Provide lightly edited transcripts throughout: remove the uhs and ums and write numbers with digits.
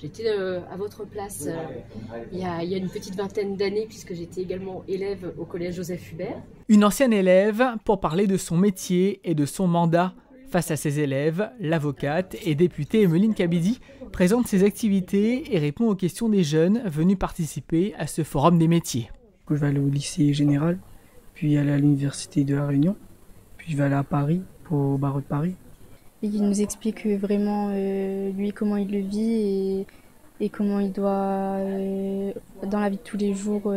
J'étais à votre place il y a une petite vingtaine d'années puisque j'étais également élève au collège Joseph Hubert. Une ancienne élève pour parler de son métier et de son mandat. Face à ses élèves, l'avocate et députée Emeline Kabidi présente ses activités et répond aux questions des jeunes venus participer à ce forum des métiers. Je vais aller au lycée général, puis aller à l'université de La Réunion, puis je vais aller à Paris, au barreau de Paris. Et il nous explique vraiment lui comment il le vit et comment il doit dans la vie de tous les jours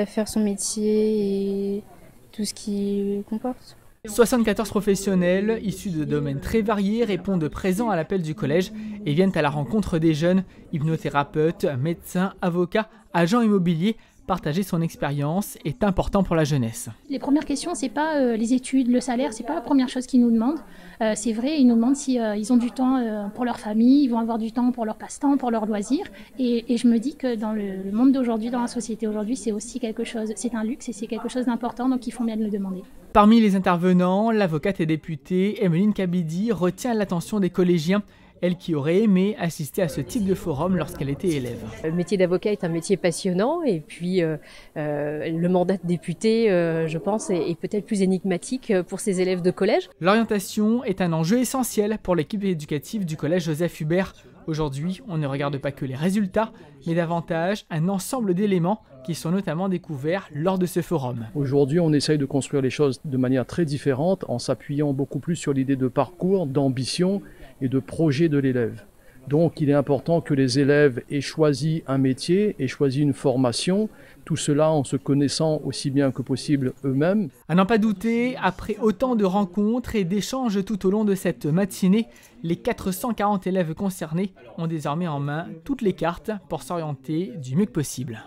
faire son métier et tout ce qu'il comporte. 74 professionnels issus de domaines très variés répondent présents à l'appel du collège et viennent à la rencontre des jeunes, hypnothérapeutes, médecins, avocats, agents immobiliers. Partager son expérience est important pour la jeunesse. Les premières questions, c'est pas les études, le salaire, c'est pas la première chose qu'ils nous demandent. C'est vrai, ils nous demandent si ils ont du temps pour leur famille, ils vont avoir du temps pour leur passe-temps, pour leurs loisirs. Et je me dis que dans le monde d'aujourd'hui, dans la société aujourd'hui, c'est aussi quelque chose, c'est un luxe et c'est quelque chose d'important, donc ils font bien de le demander. Parmi les intervenants, l'avocate et députée Emeline Kabidi retient l'attention des collégiens. Elle qui aurait aimé assister à ce type de forum lorsqu'elle était élève. Le métier d'avocat est un métier passionnant et puis le mandat de député, je pense, est peut-être plus énigmatique pour ces élèves de collège. L'orientation est un enjeu essentiel pour l'équipe éducative du collège Joseph Hubert. Aujourd'hui, on ne regarde pas que les résultats, mais davantage un ensemble d'éléments qui sont notamment découverts lors de ce forum. Aujourd'hui, on essaye de construire les choses de manière très différente en s'appuyant beaucoup plus sur l'idée de parcours, d'ambition et de projet de l'élève. Donc il est important que les élèves aient choisi un métier, aient choisi une formation, tout cela en se connaissant aussi bien que possible eux-mêmes. À n'en pas douter, après autant de rencontres et d'échanges tout au long de cette matinée, les 440 élèves concernés ont désormais en main toutes les cartes pour s'orienter du mieux que possible.